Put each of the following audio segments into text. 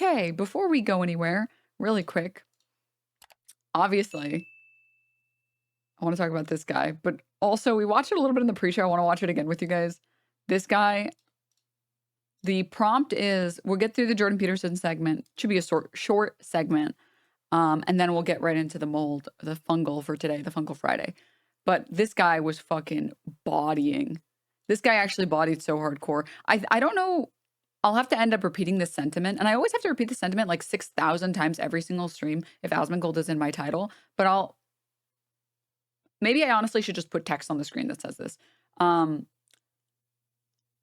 Okay, before we go anywhere, really quick, obviously, I want to talk about this guy, but also we watched it a little bit in the pre-show. I want to watch it again with you guys. This guy, the prompt is we'll get through the Jordan Peterson segment. Should be a short segment. And then we'll get right into the mold, the fungal for today, the Fungal Friday. But this guy was fucking bodying. This guy actually bodied so hardcore. I don't know. I'll have to end up repeating this sentiment. And I always have to repeat the sentiment like 6,000 times every single stream if Asmongold is in my title. But maybe I honestly should just put text on the screen that says this. I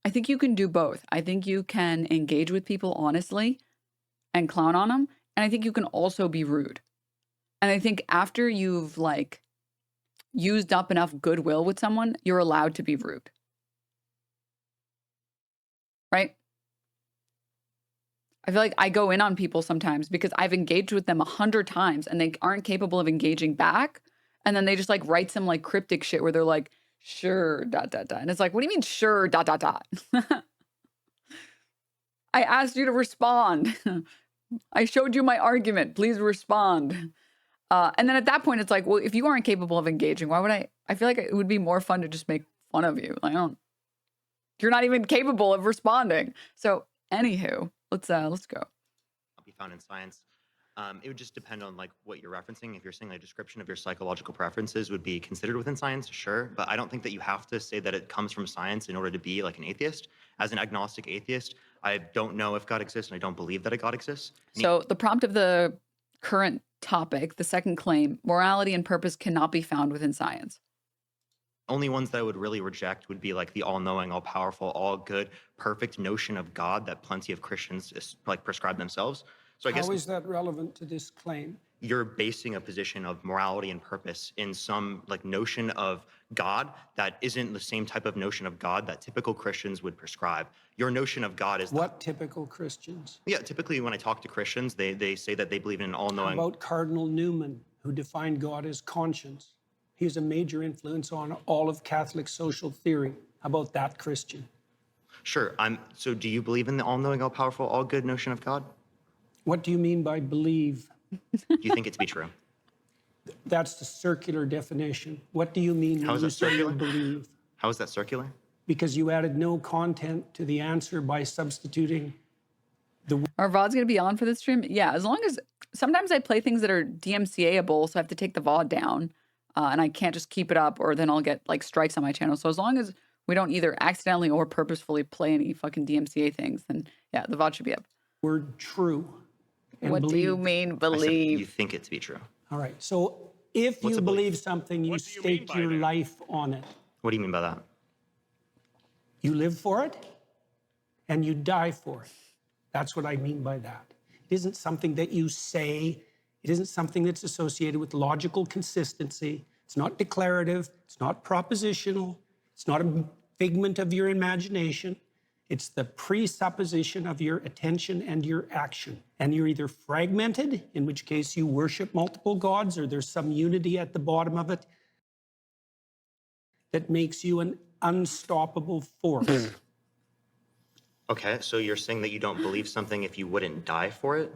think you can do both. I think you can engage with people honestly and clown on them. And I think you can also be rude. And I think after you've like used up enough goodwill with someone, you're allowed to be rude. Right? I feel like I go in on people sometimes because I've engaged with them 100 times and they aren't capable of engaging back. And then they just like write some like cryptic shit where they're like, sure, ... And it's like, what do you mean, sure, ... I asked you to respond. I showed you my argument. Please respond. And then at that point, it's like, well, if you aren't capable of engaging, why would I feel like it would be more fun to just make fun of you. You're not even capable of responding. So anywho, let's go. Be found in science. It would just depend on like what you're referencing. If you're saying a description of your psychological preferences would be considered within science, sure. But I don't think that you have to say that it comes from science in order to be like an atheist. As an agnostic atheist, I don't know if God exists and I don't believe that a God exists. So the prompt of the current topic, the second claim, morality and purpose cannot be found within science. Only ones that I would really reject would be like the all-knowing, all-powerful, all-good, perfect notion of God that plenty of Christians like prescribe themselves. So I guess how is that relevant to this claim? You're basing a position of morality and purpose in some like notion of God that isn't the same type of notion of God that typical Christians would prescribe. Your notion of God is what typical Christians? Yeah, typically when I talk to Christians, they say that they believe in an all-knowing. How about Cardinal Newman, who defined God as conscience? He's a major influence on all of Catholic social theory. How about that Christian? Sure. So do you believe in the all-knowing, all-powerful, all-good notion of God? What do you mean by believe? Do you think it to be true? That's the circular definition. What do you mean when you say you believe? How is that circular? Because you added no content to the answer by substituting the... Are VODs going to be on for this stream? Yeah, as long as... Sometimes I play things that are DMCA-able, so I have to take the VOD down. And I can't just keep it up or then I'll get like strikes on my channel. So as long as we don't either accidentally or purposefully play any fucking DMCA things, then yeah, the VOD should be up. Word true. What do you mean believe? You think it to be true. All right. So if you believe something, you stake your life on it. What do you mean by that? You live for it and you die for it. That's what I mean by that. It isn't something that you say. It isn't something that's associated with logical consistency. It's not declarative. It's not propositional. It's not a figment of your imagination. It's the presupposition of your attention and your action. And you're either fragmented, in which case you worship multiple gods, or there's some unity at the bottom of it that makes you an unstoppable force. Okay, so you're saying that you don't believe something if you wouldn't die for it?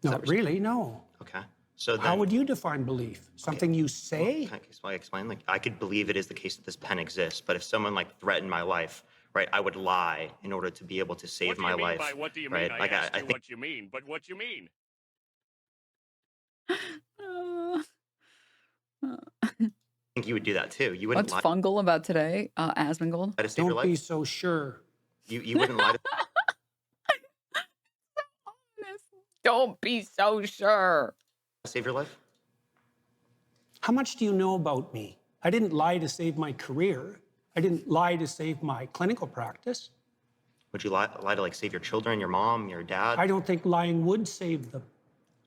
Not really, no. Okay. So then, how would you define belief? Something you say? Well, can I explain? Like, I could believe it is the case that this pen exists, but if someone like threatened my life, right, I would lie in order to be able to save my life. What do you right? mean? Like, I think what you mean, but what you mean? I think you would do that too. You wouldn't What's lie. fungal about today, Asmongold? Don't be so sure. You wouldn't lie to... Don't be so sure. Save your life? How much do you know about me? I didn't lie to save my career. I didn't lie to save my clinical practice. Would you lie to like save your children, your mom, your dad? I don't think lying would save them.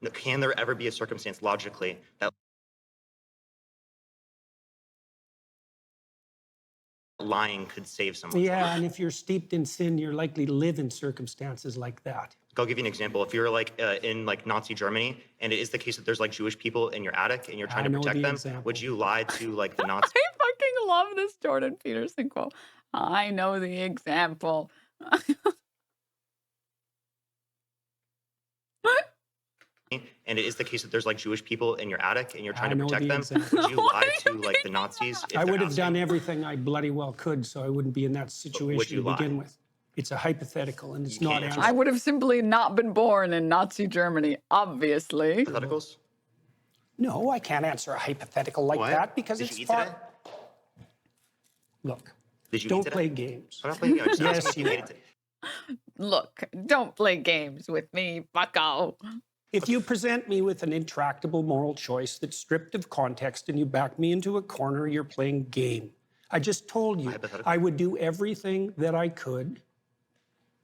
No, can there ever be a circumstance logically that lying could save someone? Yeah, and if you're steeped in sin, you're likely to live in circumstances like that. I'll give you an example. If you're like in like Nazi Germany, and it is the case that there's like Jewish people in your attic and you're trying to protect them, would you lie to like the Nazi? I fucking love this Jordan Peterson quote. I know the example. and it is the case that there's like Jewish people in your attic and you're trying to know protect the them, example. would you lie to like the Nazis? If I they're would have done asking? everything I bloody well could so I wouldn't be in that situation you to begin lie? with. It's a hypothetical and it's You not can't answer I answered. would have simply not been born in Nazi Germany, obviously. Hypotheticals? No, I can't answer a hypothetical like What? that because Did it's you eat far. today? Look, Did you eat don't today? play games. I'm not playing games. I'm just Yes, asking if you you ate are. it today. Look, don't play games with me, bucko. If you present me with an intractable moral choice that's stripped of context and you back me into a corner, you're playing game. I just told you Hypothetical. I would do everything that I could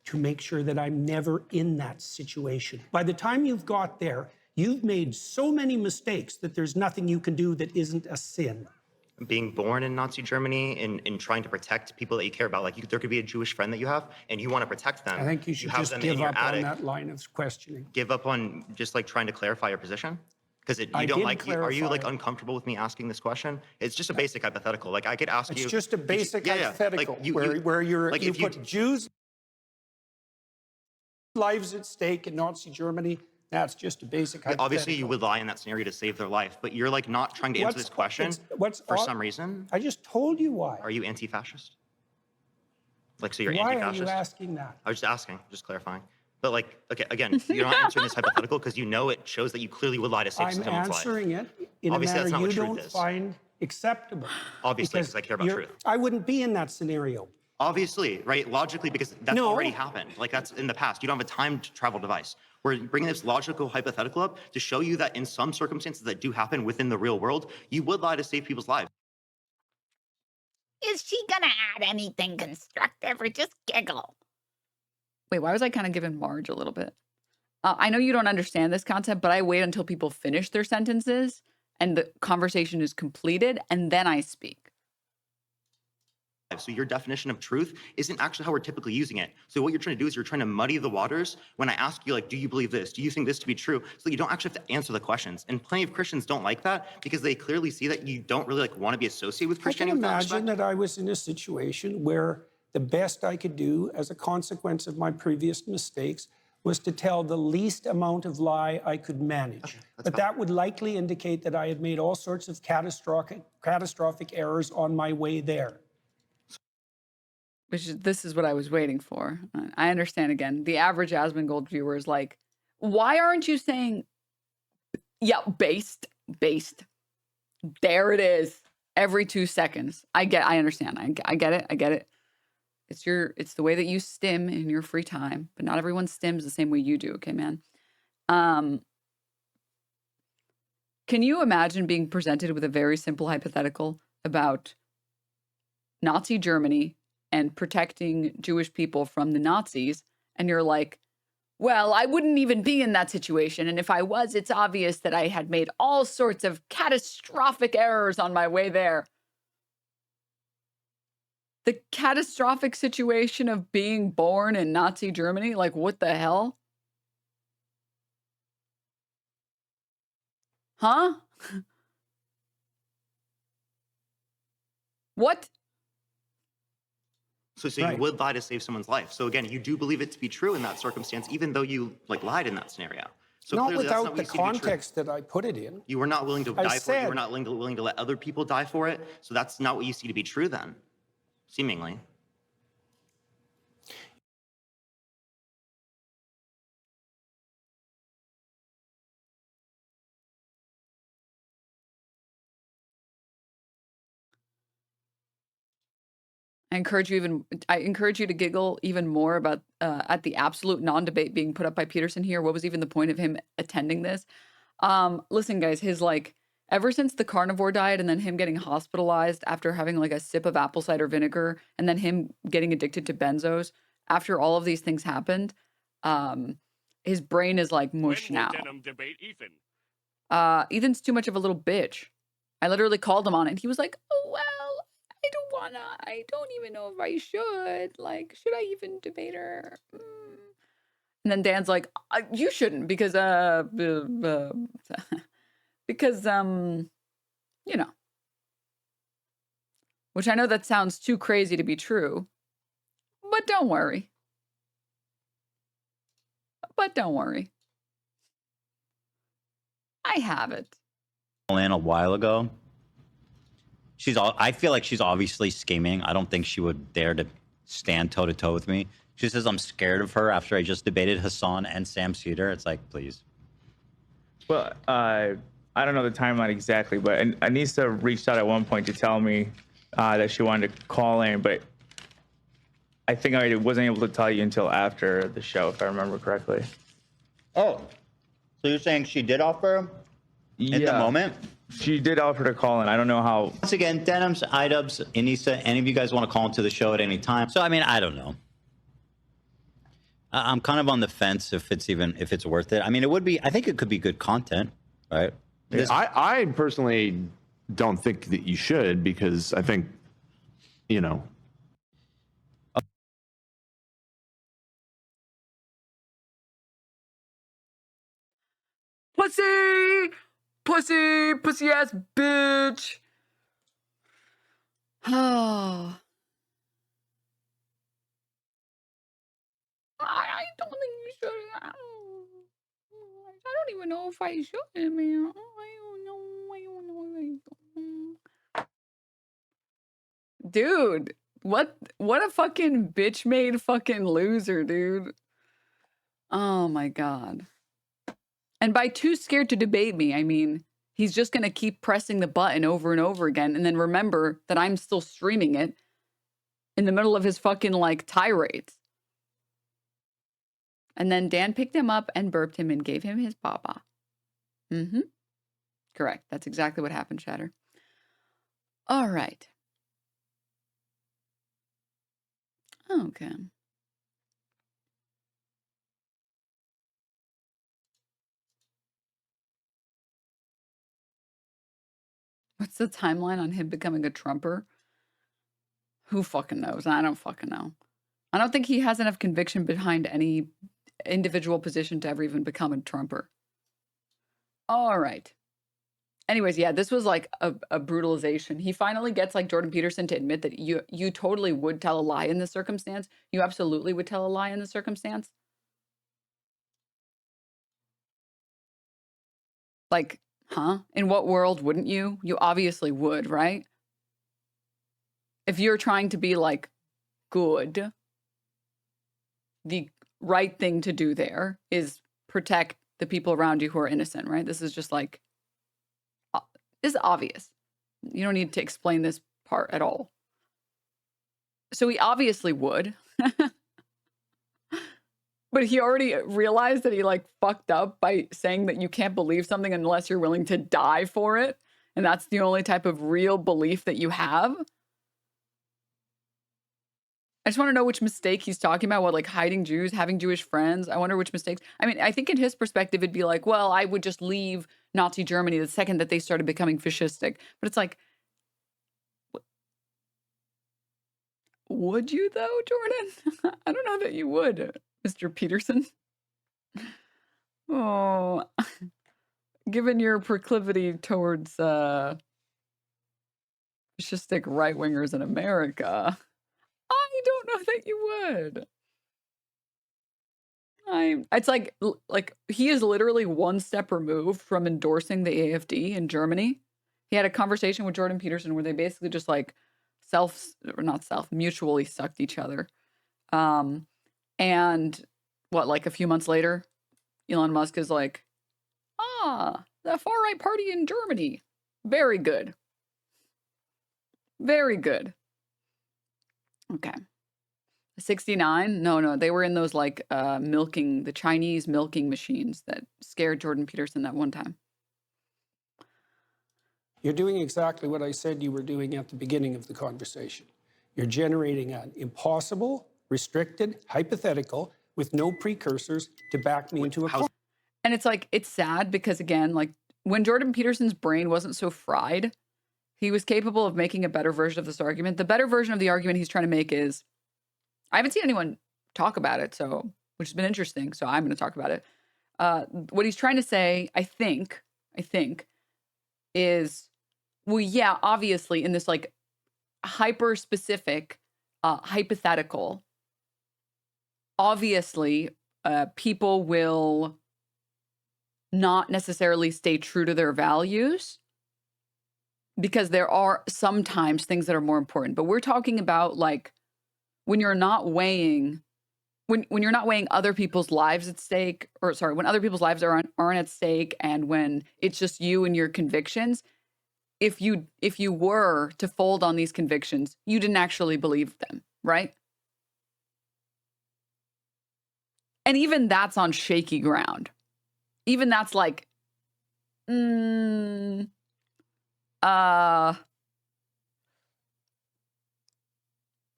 to make sure that I'm never in that situation. By the time you've got there, you've made so many mistakes that there's nothing you can do that isn't a sin. Being born in Nazi Germany and trying to protect people that you care about, like there could be a Jewish friend that you have and you want to protect them. I think you should have just them in give your up on attic. that line of questioning. Give up on just like trying to clarify your position? Because you I don't did like, are you like clarify it. uncomfortable with me asking this question? It's just a basic hypothetical. Like I could ask you. It's just a did you- basic yeah, yeah. hypothetical Like, where you're, like you if you- put Jews' lives at stake in Nazi Germany. That's just a basic hypothetical. Obviously, you would lie in that scenario to save their life, but you're like not trying to answer this question for some reason. I just told you why. Are you anti-fascist? Like, so you're Why are anti-fascist? you asking that? I was just asking, just clarifying. But like, okay, again, you're not answering this hypothetical because you know it shows that you clearly would lie to save I'm someone's life. answering it in Obviously, a that's manner not what you truth don't is. find acceptable. Obviously, because I care about you're- truth. I wouldn't be in that scenario. Obviously, right? Logically, because that's No. already happened. Like that's in the past. You don't have a time travel device. We're bringing this logical hypothetical up to show you that in some circumstances that do happen within the real world, you would lie to save people's lives. Is she gonna add anything constructive or just giggle? Wait, why was I kind of giving Marge a little bit? I know you don't understand this concept, but I wait until people finish their sentences and the conversation is completed, and then I speak. So your definition of truth isn't actually how we're typically using it. So what you're trying to do is you're trying to muddy the waters when I ask you, like, do you believe this? Do you think this to be true? So you don't actually have to answer the questions. And plenty of Christians don't like that because they clearly see that you don't really like want to be associated with I can Christianity with that imagine respect. that I was in a situation where the best I could do as a consequence of my previous mistakes was to tell the least amount of lie I could manage. But that would likely indicate that I had made all sorts of catastrophic errors on my way there. This is what I was waiting for. I understand again. The average Asmongold viewer is like, why aren't you saying, yeah, based? There it is. Every 2 seconds. I understand. I get it. It's the way that you stim in your free time, but not everyone stims the same way you do. Okay, man. Can you imagine being presented with a very simple hypothetical about Nazi Germany and protecting Jewish people from the Nazis, and you're like, well, I wouldn't even be in that situation, and if I was, it's obvious that I had made all sorts of catastrophic errors on my way there. The catastrophic situation of being born in Nazi Germany? Like, what the hell? Huh? What? So you would lie to save someone's life. So again, you do believe it to be true in that circumstance, even though you like lied in that scenario. So Not clearly that's not without what the you see to be true. context that I put it in. You were not willing to I die for it. You said- were not willing to let other people die for it. So that's not what you see to be true then, seemingly. I encourage you to giggle even more about at the absolute non-debate being put up by Peterson here. What was even the point of him attending this? Listen, guys, his ever since the carnivore diet and then him getting hospitalized after having like a sip of apple cider vinegar and then him getting addicted to benzos, after all of these things happened, his brain is like mush now. Denim debate Ethan? Ethan's too much of a little bitch. I literally called him on it and he was like, oh, well, I don't even know if I should. Like, should I even debate her? And then Dan's like, you shouldn't because, because, you know, which I know that sounds too crazy to be true, but don't worry. I have it. In a while ago. I feel like she's obviously scheming. I don't think she would dare to stand toe to toe with me. She says I'm scared of her after I just debated Hassan and Sam Cedar. It's like, please. Well, I don't know the timeline exactly, but Anissa reached out at one point to tell me that she wanted to call in, but I think I wasn't able to tell you until after the show, if I remember correctly. Oh, so you're saying she did offer in the moment? She did offer to call in. I don't know how. Once again, Denims, Idubs, Anissa, any of you guys want to call into the show at any time? So, I mean, I don't know. I'm kind of on the fence if it's worth it. I mean, I think it could be good content, right? I personally don't think that you should, because I think, you know. Pussy ass bitch. Oh. I don't think you should. I don't even know if I should, man. I don't know. Dude, what a fucking bitch-made fucking loser, dude. Oh my God. And by too scared to debate me, I mean, he's just going to keep pressing the button over and over again and then remember that I'm still streaming it in the middle of his fucking, like, tirades. And then Dan picked him up and burped him and gave him his papa. Mm-hmm. Correct. That's exactly what happened, Shatter. All right. Okay. What's the timeline on him becoming a Trumper? Who fucking knows? I don't fucking know. I don't think he has enough conviction behind any individual position to ever even become a Trumper. All right. Anyways, yeah, this was like a brutalization. He finally gets like Jordan Peterson to admit that you totally would tell a lie in this circumstance. You absolutely would tell a lie in this circumstance. Like, huh? In what world wouldn't you? You obviously would, right? If you're trying to be like good, the right thing to do there is protect the people around you who are innocent, right? This is just like, this is obvious. You don't need to explain this part at all. So he obviously would. But he already realized that he like fucked up by saying that you can't believe something unless you're willing to die for it. And that's the only type of real belief that you have. I just want to know which mistake he's talking about. What, like hiding Jews, having Jewish friends? I wonder which mistakes. I mean, I think in his perspective, it'd be like, well, I would just leave Nazi Germany the second that they started becoming fascistic. But it's like, would you though, Jordan? I don't know that you would, Mr. Peterson. Oh, given your proclivity towards fascistic right-wingers in America, I don't know that you would. It's like he is literally one step removed from endorsing the AfD in Germany. He had a conversation with Jordan Peterson where they basically just like mutually sucked each other. And what, like a few months later, Elon Musk is like, the far-right party in Germany. Very good. Very good. Okay. 69? No, they were in those like the Chinese milking machines that scared Jordan Peterson that one time. You're doing exactly what I said you were doing at the beginning of the conversation. You're generating an impossible, restricted, hypothetical with no precursors to back me into a claim. And it's like, it's sad because again, like when Jordan Peterson's brain wasn't so fried, he was capable of making a better version of this argument. The better version of the argument he's trying to make is, I haven't seen anyone talk about it, which has been interesting. So I'm going to talk about it. What he's trying to say, I think, is, well, yeah, obviously in this like hyper specific hypothetical, obviously people will not necessarily stay true to their values, because there are sometimes things that are more important. But we're talking about like when you're not weighing when you're not weighing other people's lives at stake, or sorry, when other people's lives aren't at stake, and when it's just you and your convictions. If you were to fold on these convictions, you didn't actually believe them, right? And even that's on shaky ground. Even that's like,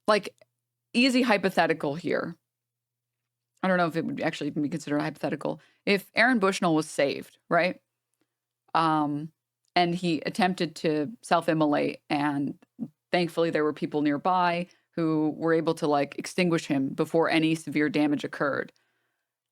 like easy hypothetical here. I don't know if it would actually even be considered a hypothetical. If Aaron Bushnell was saved, right? And he attempted to self-immolate, and thankfully there were people nearby who were able to like extinguish him before any severe damage occurred.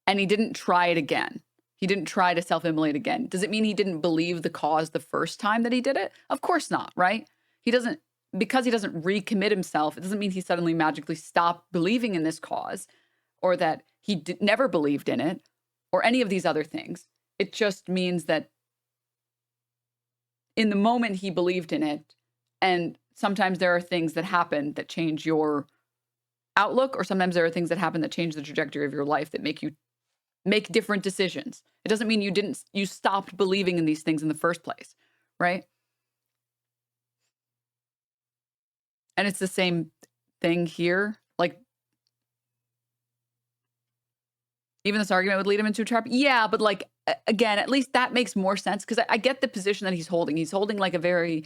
And he didn't try it again. He didn't try to self-immolate again. Does it mean he didn't believe the cause the first time that he did it? Of course not, right? Because he doesn't recommit himself, it doesn't mean he suddenly magically stopped believing in this cause, or that he never believed in it, or any of these other things. It just means that in the moment he believed in it, and sometimes there are things that happen that change your outlook, or sometimes there are things that happen that change the trajectory of your life that make you make different decisions. It doesn't mean you stopped believing in these things in the first place, right? And it's the same thing here. Like, even this argument would lead him into a trap. Yeah, but like, again, at least that makes more sense, because I get the position that he's holding. He's holding like a very,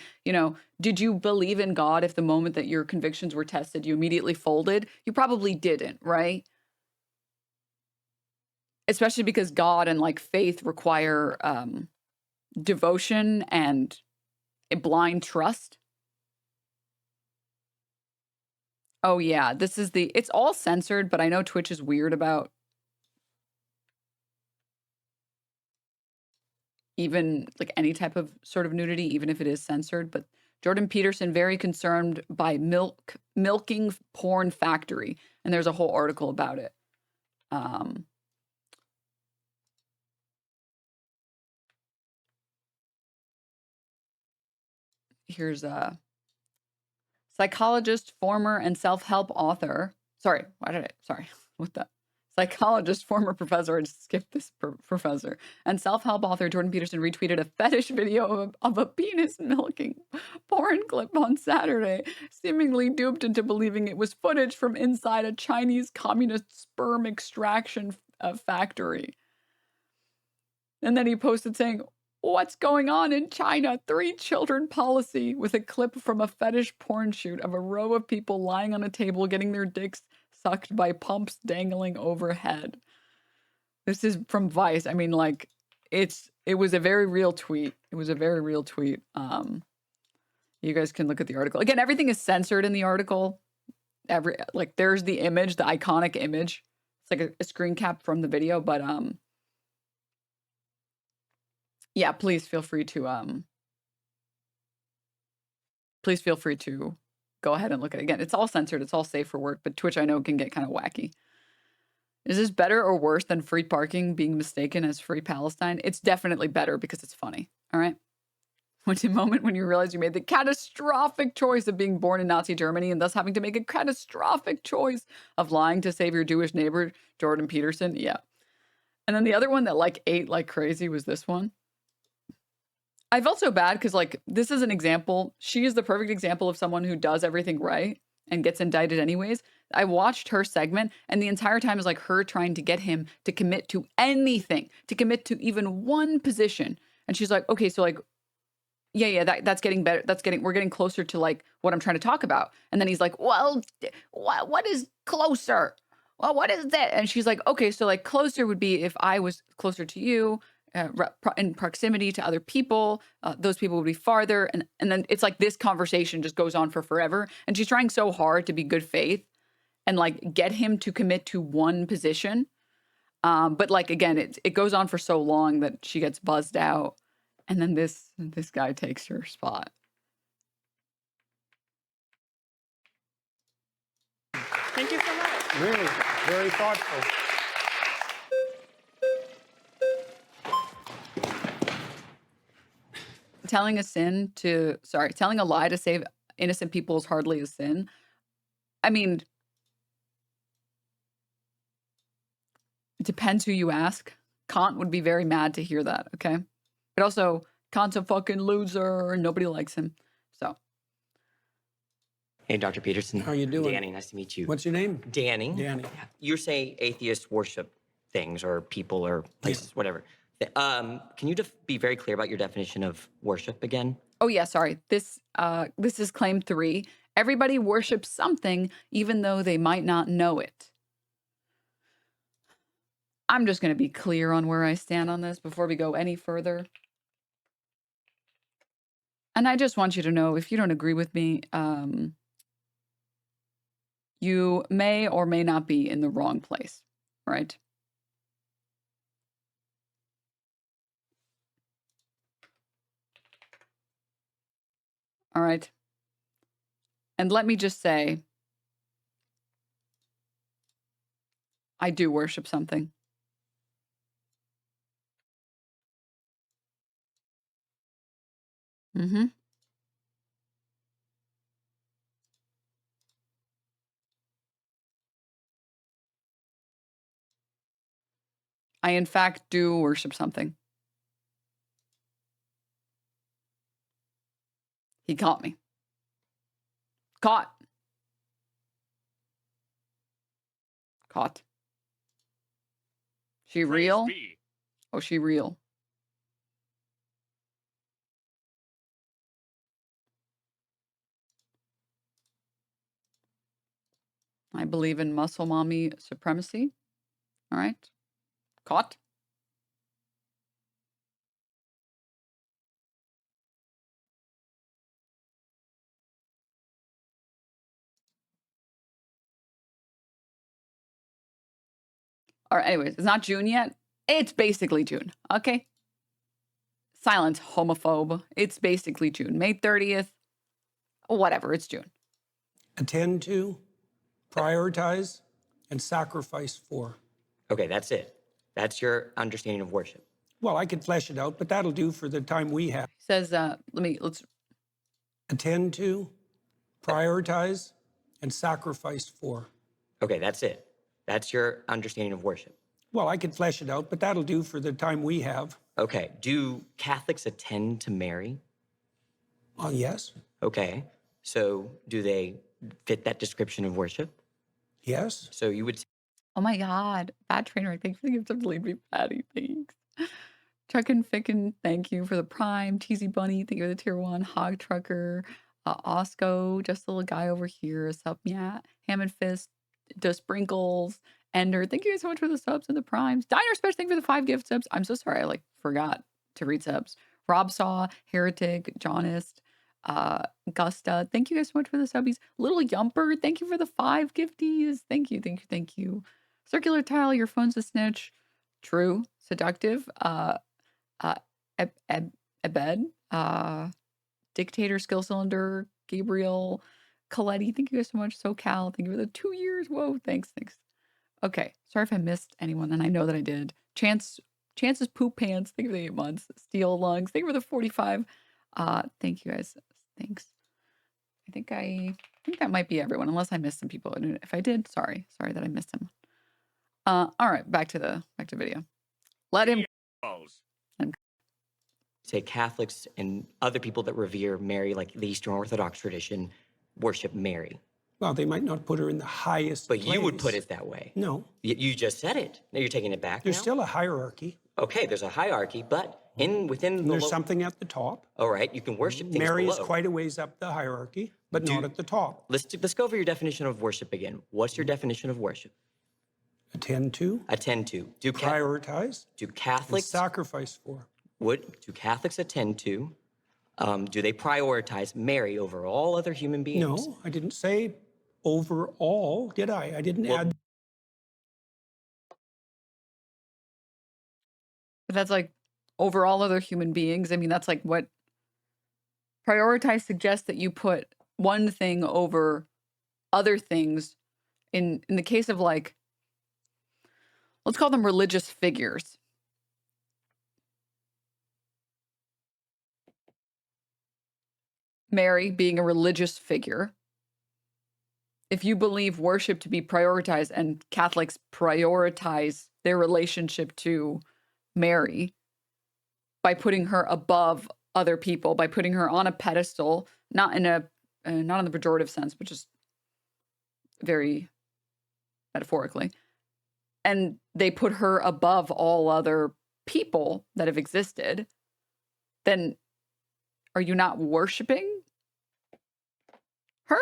did you believe in God if the moment that your convictions were tested, you immediately folded? You probably didn't, right? Especially because God and like faith require devotion and a blind trust. Oh yeah, it's all censored, but I know Twitch is weird about even like any type of sort of nudity, even if it is censored. But Jordan Peterson, very concerned by milking porn factory. And there's a whole article about it. Here's a psychologist, former and self-help author. Sorry, what the? Psychologist, former professor, I just skipped this professor, and self-help author Jordan Peterson retweeted a fetish video of a penis milking porn clip on Saturday, seemingly duped into believing it was footage from inside a Chinese communist sperm extraction factory. And then he posted saying, "What's going on in China? 3 children policy," with a clip from a fetish porn shoot of a row of people lying on a table getting their dicks sucked by pumps dangling overhead. This is from Vice. I mean, like, it was a very real tweet. It was a very real tweet. You guys can look at the article. Again, everything is censored in the article. There's the image, the iconic image. It's like a screen cap from the video, but yeah, please feel free to go ahead and look at it. Again, it's all censored. It's all safe for work, but Twitch, I know, can get kind of wacky. Is this better or worse than free parking being mistaken as free Palestine? It's definitely better because it's funny. All right. What's a moment when you realize you made the catastrophic choice of being born in Nazi Germany and thus having to make a catastrophic choice of lying to save your Jewish neighbor, Jordan Peterson? Yeah. And then the other one that like ate like crazy was this one. I felt so bad because, like, this is an example. She is the perfect example of someone who does everything right and gets indicted anyways. I watched her segment, and the entire time is like her trying to get him to commit to anything, to commit to even one position. And she's like, okay, so like, yeah, that's getting better. We're getting closer to like what I'm trying to talk about. And then he's like, well, what is closer? Well, what is that? And she's like, okay, so like closer would be if I was closer to you. In proximity to other people, those people would be farther. And then it's like this conversation just goes on for forever. And she's trying so hard to be good faith and like get him to commit to one position. But like, again, it goes on for so long that she gets buzzed out. And then this guy takes her spot. Thank you so much. Really, very thoughtful. telling a lie to save innocent people is hardly a sin. I mean, it depends who you ask. Kant would be very mad to hear that, okay? But also, Kant's a fucking loser and nobody likes him. So, Hey, Dr. Peterson. How you doing? Danny, nice to meet you. What's your name? Danny. Danny. You say atheists worship things or people or places, whatever. Can you be very clear about your definition of worship again? oh yeah, sorry. This is claim 3. Everybody worships something even though they might not know it. I'm just going to be clear on where I stand on this before we go any further. And I just want you to know, if you don't agree with me, you may or may not be in the wrong place, right? All right. And let me just say, I do worship something. Mm-hmm. I, in fact, do worship something. He caught me. Caught. Caught. She real? Oh, she real. I believe in muscle mommy supremacy. All right. Caught. All right, anyways, it's not June yet. It's basically June, okay? Silence, homophobe. It's basically June. May 30th. Whatever, it's June. Attend to, prioritize, and sacrifice for. Okay, that's it. That's your understanding of worship. Well, I could flesh it out, but that'll do for the time we have. He says, let's Attend to, prioritize, and sacrifice for. Okay, that's it. That's your understanding of worship. Well, I could flesh it out, but that'll do for the time we have. Okay, do Catholics attend to Mary? Yes. Okay, so do they fit that description of worship? Yes. So you would oh my God. Bad train wreck. Thanks for the gift of Lead Me Patty. Thanks. Chuck and Ficken, thank you for the Prime. Teasy Bunny, thank you for the Tier 1. Hog Trucker, Osco, just a little guy over here. Sup, yeah. Hammond Fist, the Sprinkles, Ender, thank you guys so much for the subs and the primes. Diner Special, thank you for the 5 gift subs. I'm so sorry, I forgot to read subs. Rob Saw, Heretic, Johnist, Gusta, thank you guys so much for the subbies. Little Yumper, thank you for the 5 gifties. Thank you, thank you, thank you. Circular Tile, your phone's a snitch. True, seductive. Ebed, Dictator, Skill Cylinder, Gabriel, Coletti, thank you guys so much. SoCal, thank you for the 2 years. Whoa, thanks. Okay, sorry if I missed anyone, and I know that I did. Chance's Poop Pants, thank you for the 8 months. Steel Lungs, thank you for the 45. Thank you guys. Thanks. I think that might be everyone, unless I missed some people. And if I did, sorry that I missed him. All right, back to video. Let him. say Catholics and other people that revere Mary, like the Eastern Orthodox tradition, worship Mary. Well, they might not put her in the highest But place. you would put it that way. No. You just said it. Now you're taking it back. There's now? still a hierarchy. Okay, there's a hierarchy, but within And the there's something at the top. All right, you can worship things Mary is below. quite a ways up the hierarchy, but not at the top. Let's go over your definition of worship again. What's your definition of worship? Attend to, Attend to. prioritize, Do and Catholics sacrifice for. do Catholics attend to? Do they prioritize Mary over all other human beings? No, I didn't say overall, did I? I didn't add. But that's like over all other human beings. I mean, that's like what prioritize suggests, that you put one thing over other things. In the case of, like, let's call them religious figures. Mary being a religious figure, if you believe worship to be prioritized and Catholics prioritize their relationship to Mary by putting her above other people, by putting her on a pedestal, not in the pejorative sense, but just very metaphorically, and they put her above all other people that have existed, then are you not worshiping her?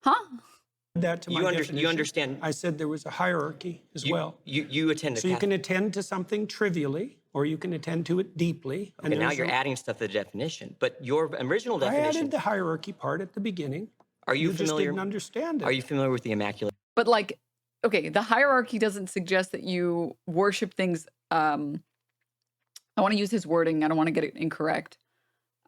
Huh? That to my definition. You understand? I said there was a hierarchy as well. You attend a So you Catholic. can attend to something trivially, or you can attend to it deeply. Okay, now you're adding stuff to the definition, but your original I definition. added the hierarchy part at the beginning. Are you just familiar? didn't understand it. Are you familiar with the Immaculate? But like, okay, the hierarchy doesn't suggest that you worship things. I want to use his wording. I don't want to get it incorrect.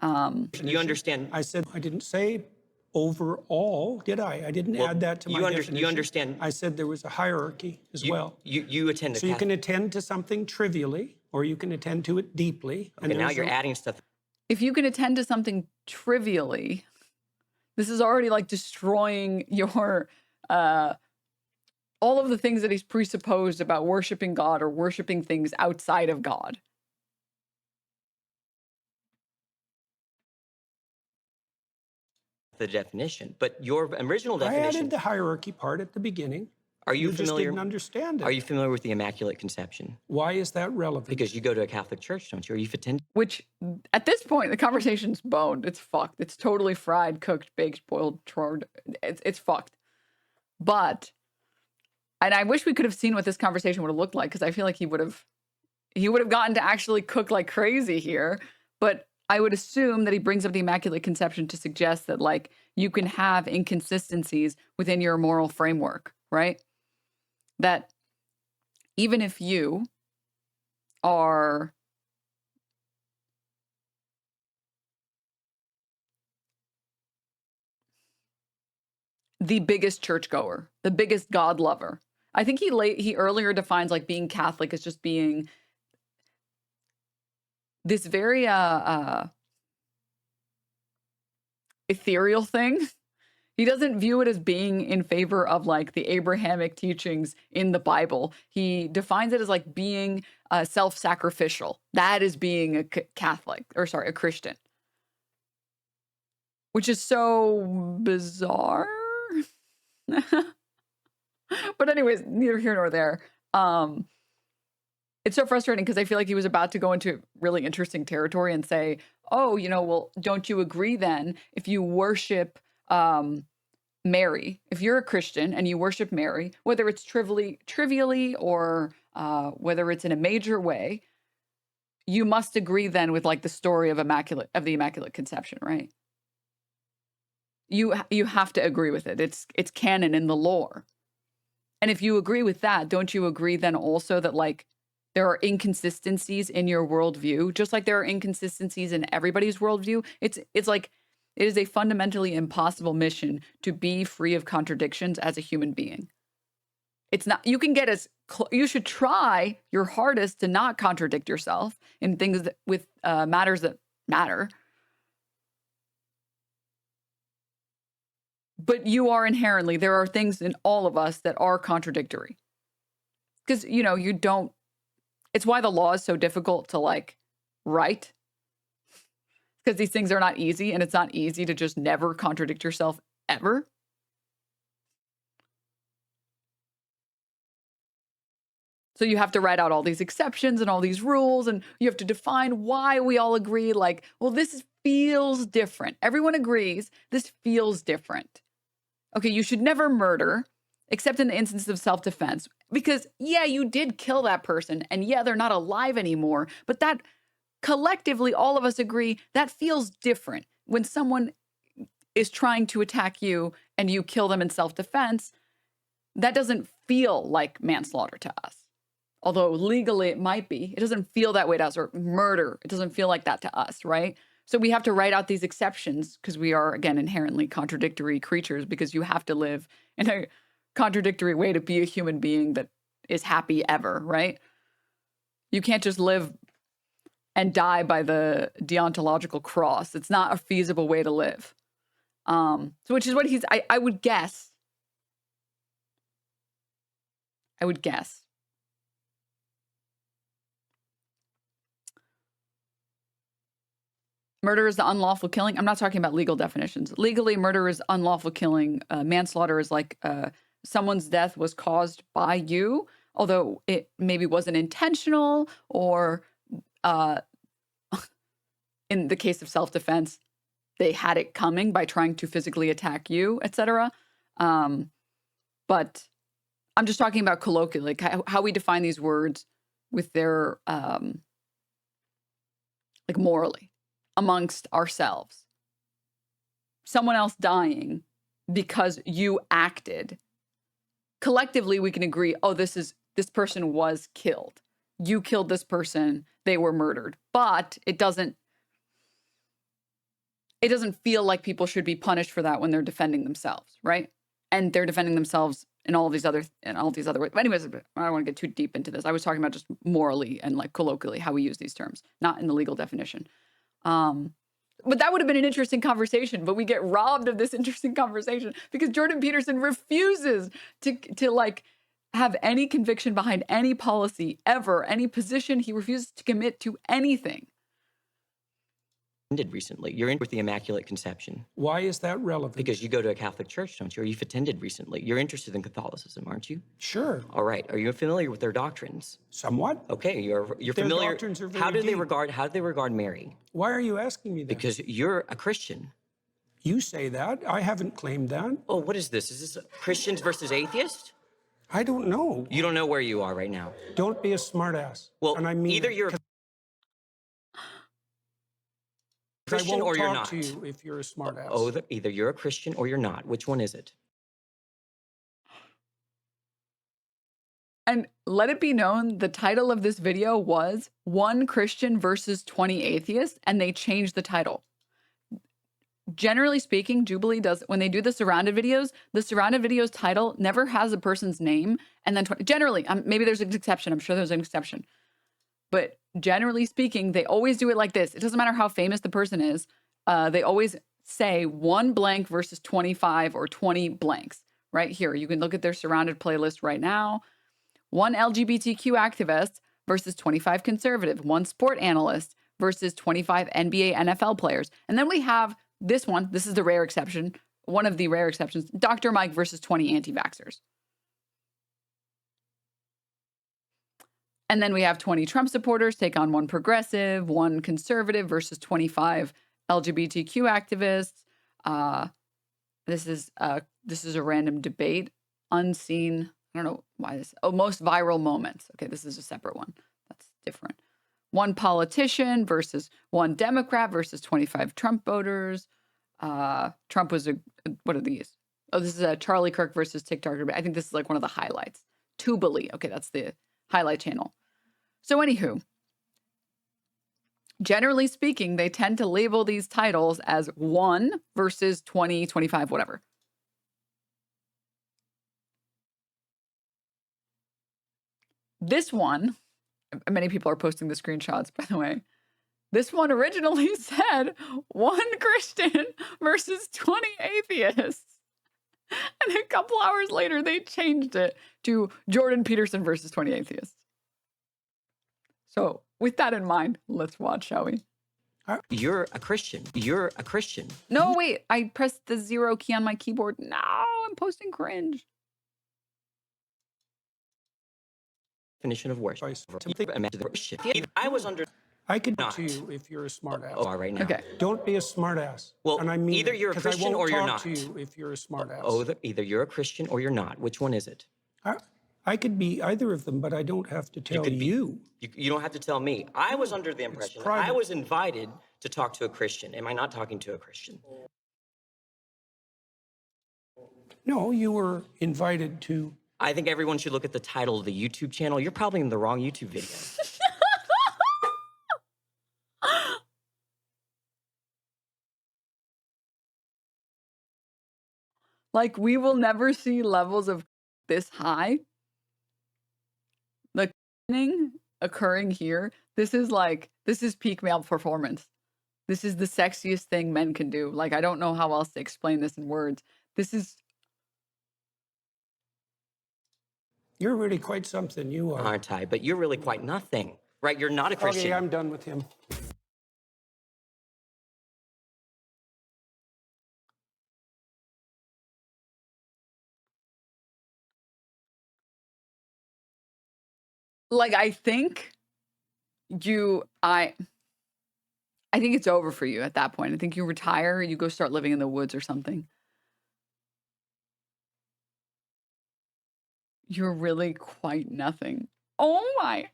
You understand? I said I didn't say overall, did I? I didn't add that to my definition. You understand? I said there was a hierarchy as well. You attend a So you Catholic. can attend to something trivially, or you can attend to it deeply. Okay, now you're adding stuff. If you can attend to something trivially, this is already like destroying your all of the things that he's presupposed about worshiping God or worshiping things outside of God. The definition, but your original I definition. added the hierarchy part at the beginning. Are you just familiar? didn't understand it. Are you familiar with the Immaculate Conception? Why is that relevant? Because you go to a Catholic church, don't you? Or you've attended. Which, at this point, the conversation's boned. It's fucked. It's totally fried, cooked, baked, boiled, charred. It's fucked. But, and I wish we could have seen what this conversation would have looked like, because I feel like he would have gotten to actually cook like crazy here. But I would assume that he brings up the Immaculate Conception to suggest that, like, you can have inconsistencies within your moral framework, right? That even if you are the biggest churchgoer, the biggest God lover. I think he earlier defines like being Catholic as just being this very ethereal thing. He doesn't view it as being in favor of like the Abrahamic teachings in the Bible. He defines it as like being self-sacrificial. That is being a Catholic, or sorry, a Christian. Which is so bizarre. But anyways, neither here nor there. It's so frustrating because I feel like he was about to go into really interesting territory and say, oh, you know, well, don't you agree then if you worship Mary, if you're a Christian and you worship Mary, whether it's trivially or whether it's in a major way, you must agree then with like the story of the Immaculate Conception, right? You have to agree with it. It's canon in the lore. And if you agree with that, don't you agree then also that like there are inconsistencies in your worldview, just like there are inconsistencies in everybody's worldview? It's like it is a fundamentally impossible mission to be free of contradictions as a human being. It's not. You can get you should try your hardest to not contradict yourself in things with matters that matter. But you are inherently, there are things in all of us that are contradictory. Because, you know, you don't, it's why the law is so difficult to like write. Because these things are not easy, and it's not easy to just never contradict yourself ever. So you have to write out all these exceptions and all these rules, and you have to define why we all agree, like, well, this feels different. Everyone agrees this feels different. Okay, you should never murder, except in the instance of self-defense. Because, yeah, you did kill that person, and yeah, they're not alive anymore. But that, collectively, all of us agree, that feels different. When someone is trying to attack you and you kill them in self-defense, that doesn't feel like manslaughter to us. Although legally it might be. It doesn't feel that way to us. Or murder, it doesn't feel like that to us, right? So we have to write out these exceptions because we are, again, inherently contradictory creatures, because you have to live in a contradictory way to be a human being that is happy ever, right? You can't just live and die by the deontological cross. It's not a feasible way to live. So which is what I would guess. I would guess. Murder is the unlawful killing. I'm not talking about legal definitions. Legally, murder is unlawful killing. Manslaughter is like someone's death was caused by you, although it maybe wasn't intentional, or in the case of self-defense, they had it coming by trying to physically attack you, etc. But I'm just talking about colloquially, like how we define these words with their like morally amongst ourselves. Someone else dying because you acted. Collectively, we can agree, oh, this person was killed. You killed this person, they were murdered. But it doesn't feel like people should be punished for that when they're defending themselves, right? And they're defending themselves in all these other ways. But anyways, I don't want to get too deep into this. I was talking about just morally and like colloquially how we use these terms, not in the legal definition. But that would have been an interesting conversation, but we get robbed of this interesting conversation because Jordan Peterson refuses to like have any conviction behind any policy ever, any position. He refuses to commit to anything. Recently, you're in with the Immaculate Conception. Why is that relevant? Because you go to a Catholic church, don't you? Or you've attended recently. You're interested in Catholicism, aren't you? Sure. All right. Are you familiar with their doctrines? Somewhat. Okay, you're Their familiar. doctrines are very How do they deep. regard Mary? Why are you asking me that? Because you're a Christian. You say that. I haven't claimed that. Oh, what is this? Is this Christians versus atheists? I don't know. You don't know where you are right now. Don't be a smartass. Well, and I mean either it, you're a 'cause Christian I won't or you're talk not. to you if you're a smartass. Oh, either you're a Christian or you're not. Which one is it? And let it be known, the title of this video was 1 Christian versus 20 Atheists, and they changed the title. Generally speaking, Jubilee does, when they do the surrounded videos title never has a person's name, and then generally, maybe there's an exception, I'm sure there's an exception. But generally speaking, they always do it like this. It doesn't matter how famous the person is. They always say 1 blank versus 25 or 20 blanks. Right here, you can look at their surrounded playlist right now. 1 LGBTQ activist versus 25 conservative. 1 sport analyst versus 25 NBA, NFL players. And then we have this one. This is the rare exception. One of the rare exceptions. Dr. Mike versus 20 anti-vaxxers. And then we have 20 Trump supporters take on 1 progressive, 1 conservative versus 25 LGBTQ activists. This is a random debate. Unseen. I don't know why this. Oh, most viral moments. Okay, this is a separate one. That's different. 1 politician versus 1 Democrat versus 25 Trump voters. Trump was what are these? Oh, this is a Charlie Kirk versus TikTok debate. I think this is like one of the highlights. Jubilee. Okay, that's the highlight channel. So anywho, generally speaking, they tend to label these titles as 1 versus 20, 25, whatever. This one, many people are posting the screenshots, by the way. This one originally said 1 Christian versus 20 atheists. And a couple hours later, they changed it to Jordan Peterson versus 20 atheists. So with that in mind, let's watch, shall we? You're a Christian. You're a Christian. No, wait. I pressed the 0 key on my keyboard. No, I'm posting cringe. Definition of worship. I was under. I could Not. talk to you if you're a smartass. Oh, right now. Okay. Don't be a smartass. Well, and I mean either it, you're a 'cause Christian I won't or you're talk not. to you if you're a smartass. Oh, either you're a Christian or you're not. Which one is it? I could be either of them, but I don't have to tell you. You don't have to tell me. I was under the impression that I private. was invited to talk to a Christian. Am I not talking to a Christian? No, you were invited to. I think everyone should look at the title of the YouTube channel. You're probably in the wrong YouTube video. Like, we will never see levels of this high. The occurring here, this is peak male performance. This is the sexiest thing men can do. Like, I don't know how else to explain this in words. This is You're really quite something, you are. Aren't I? But you're really quite nothing, right? You're not a Christian. Okay, I'm done with him. like, I think I think it's over for you at that point. I think you retire, you go start living in the woods or something. You're really quite nothing. Oh my.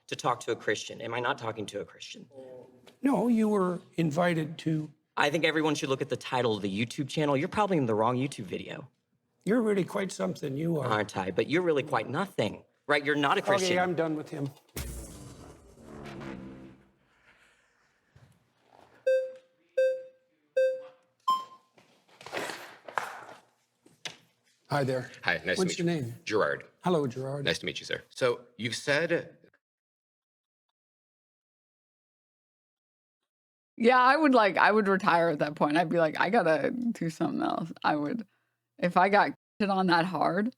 To talk to a Christian. Am I not talking to a Christian? No, you were invited to. I think everyone should look at the title of the YouTube channel. You're probably in the wrong YouTube video. You're really quite something, you are. Aren't I? But you're really quite nothing, right? You're not a Christian. Okay, I'm done with him. Hi there. Hi, nice What's to your meet you. name? Gerard. Hello, Gerard. Nice to meet you, sir. So you've said Yeah, I would retire at that point. I'd be like, I gotta do something else. I would, if I got shit on that hard,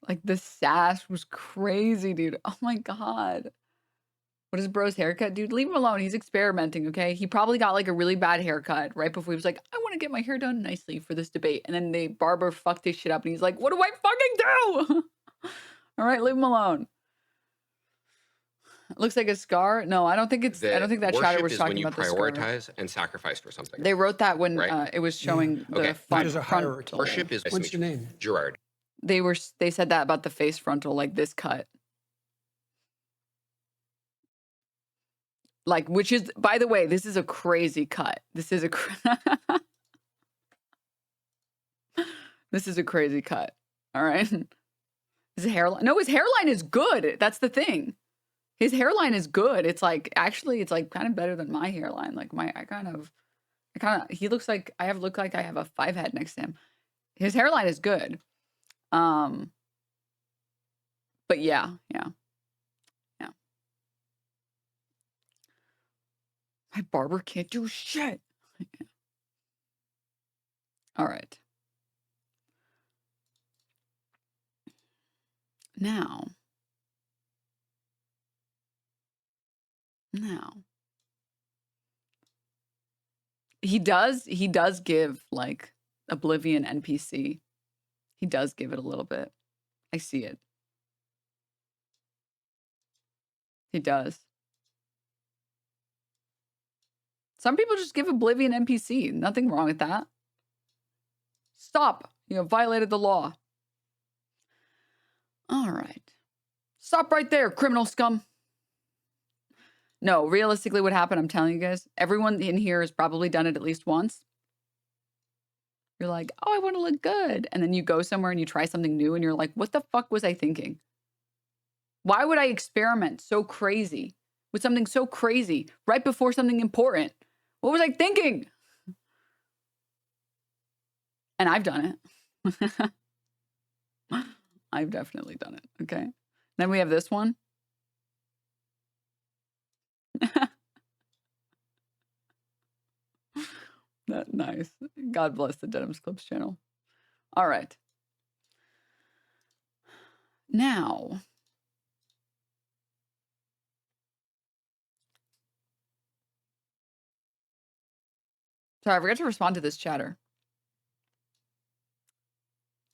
like the sass was crazy, dude. Oh my God. What is bro's haircut? Dude, leave him alone. He's experimenting, okay? He probably got like a really bad haircut right before he was like, I want to get my hair done nicely for this debate. And then the barber fucked his shit up and he's like, what do I fucking do? All right, leave him alone. It looks like a scar. No, I don't think it's, I don't think that chatter was talking about the scar. when you prioritize and sacrifice for something. They wrote that when Right. it was showing Okay. the front, There's a hierarchy. frontal. Worship is What's your name? Gerard. They said that about the face frontal, like this cut. Like, which is, by the way, this is a crazy cut. This is a this is a crazy cut. All right. His hairline. No, his hairline is good. That's the thing. His hairline is good. It's like, actually, it's like kind of better than my hairline. Like he looks like I have a 5 head next to him. His hairline is good. But yeah. My barber can't do shit. All right. Now. He does give like Oblivion NPC. He does give it a little bit. I see it. He does. Some people just give Oblivion NPC. Nothing wrong with that. Stop. You have violated the law. All right. Stop right there, criminal scum. No, realistically what happened, I'm telling you guys, everyone in here has probably done it at least once. You're like, oh, I want to look good. And then you go somewhere and you try something new and you're like, what the fuck was I thinking? Why would I experiment so crazy with something so crazy right before something important? What was I thinking? And I've done it. I've definitely done it. Okay. Then we have this one. Nice. God bless the Denims Clips channel. All right. Now. Sorry, I forgot to respond to this chatter.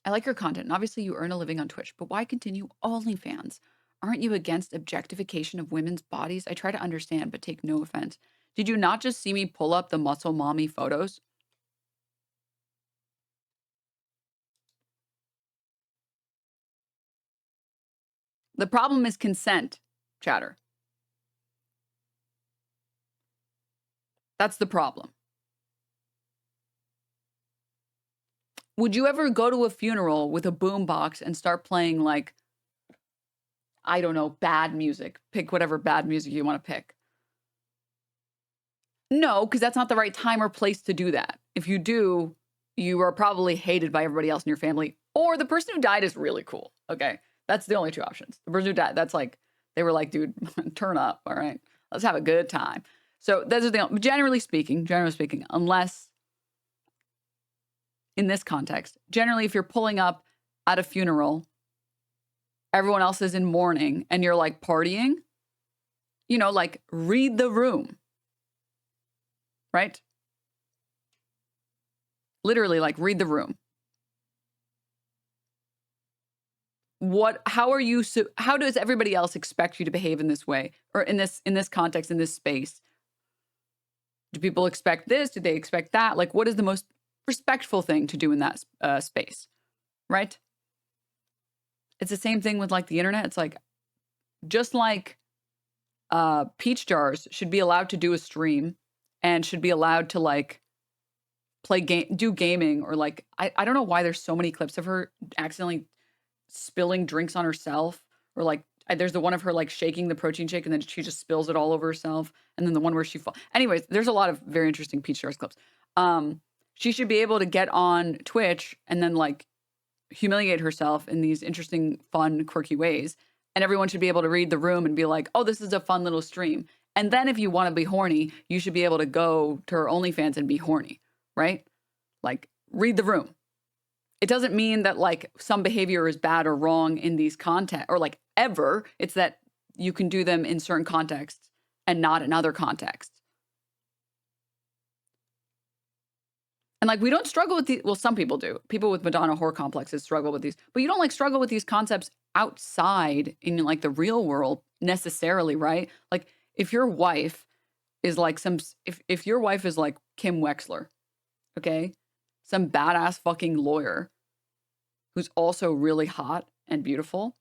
I like your content, and obviously you earn a living on Twitch, but why continue OnlyFans? Aren't you against objectification of women's bodies? I try to understand, but take no offense. Did you not just see me pull up the muscle mommy photos? The problem is consent, chatter. That's the problem. Would you ever go to a funeral with a boombox and start playing like, I don't know, bad music? Pick whatever bad music you want to pick. No, because that's not the right time or place to do that. If you do, you are probably hated by everybody else in your family, or the person who died is really cool. Okay. That's the only two options. The person who died, that's like, they were like, dude, turn up, all right? Let's have a good time. So those are the, generally speaking, unless in this context, generally if you're pulling up at a funeral, everyone else is in mourning and you're like partying, you know, like read the room, right? Literally like read the room. How does everybody else expect you to behave in this way or in this context, in this space? Do people expect this? Do they expect that? Like, what is the most respectful thing to do in that space, right? It's the same thing with like the internet. It's like, just like Peach Jars should be allowed to do a stream and should be allowed to like do gaming, or like, I don't know why there's so many clips of her accidentally spilling drinks on herself, or like there's the one of her like shaking the protein shake and then she just spills it all over herself, and then the one where she anyways, there's a lot of very interesting Peach Jars clips. She should be able to get on Twitch and then like humiliate herself in these interesting, fun, quirky ways, and everyone should be able to read the room and be like, oh, this is a fun little stream. And then if you want to be horny, you should be able to go to her OnlyFans and be horny, right? Like, read the room. It doesn't mean that like some behavior is bad or wrong in these contexts, or like ever. It's that you can do them in certain contexts and not in other contexts. And like, we don't struggle with well, some people do. People with Madonna whore complexes struggle with these, but you don't like struggle with these concepts outside in like the real world necessarily, right? Like if your wife is like if your wife is like Kim Wexler, okay? Some badass fucking lawyer who's also really hot and beautiful,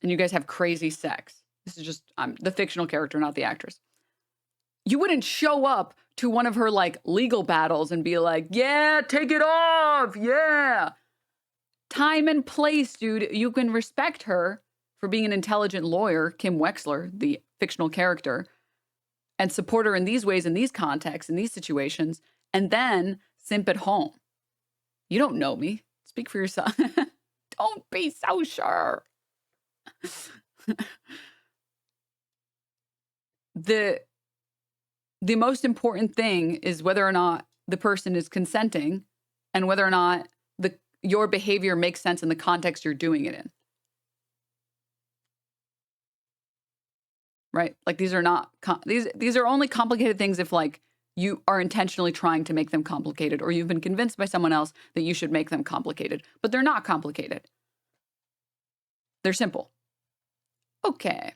and you guys have crazy sex. This is just, I'm the fictional character, not the actress. You wouldn't show up to one of her like legal battles and be like, yeah, take it off. Yeah. Time and place, dude. You can respect her for being an intelligent lawyer, Kim Wexler, the fictional character, and support her in these ways, in these contexts, in these situations, and then simp at home. You don't know me. Speak for yourself. Don't be so sure. The most important thing is whether or not the person is consenting and whether or not your behavior makes sense in the context you're doing it in. Right? Like these are not, these are only complicated things if like you are intentionally trying to make them complicated, or you've been convinced by someone else that you should make them complicated, but they're not complicated. They're simple. Okay.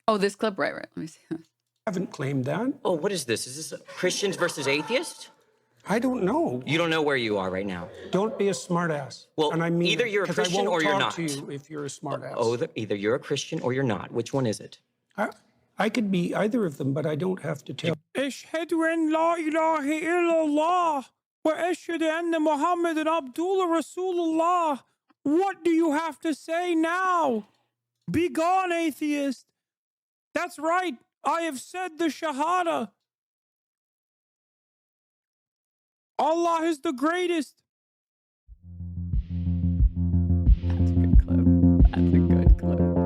Oh, this clip, right. Let me see. I haven't claimed that. Oh, what is this? Is this Christians versus atheists? I don't know. You don't know where you are right now. Don't be a smartass. Well, and I mean either you're a 'cause I Christian won't or you're talk not. to you if you're a smartass. Oh, either you're a Christian or you're not. Which one is it? I could be either of them, but I don't have to tell. Ashhadu an la ilaha illallah wa ashhadu anna Muhammadan Abdullah Rasulullah. What do you have to say now? Be gone, atheist. That's right. I have said the Shahada. Allah is the greatest. That's a good clip. That's a good clip.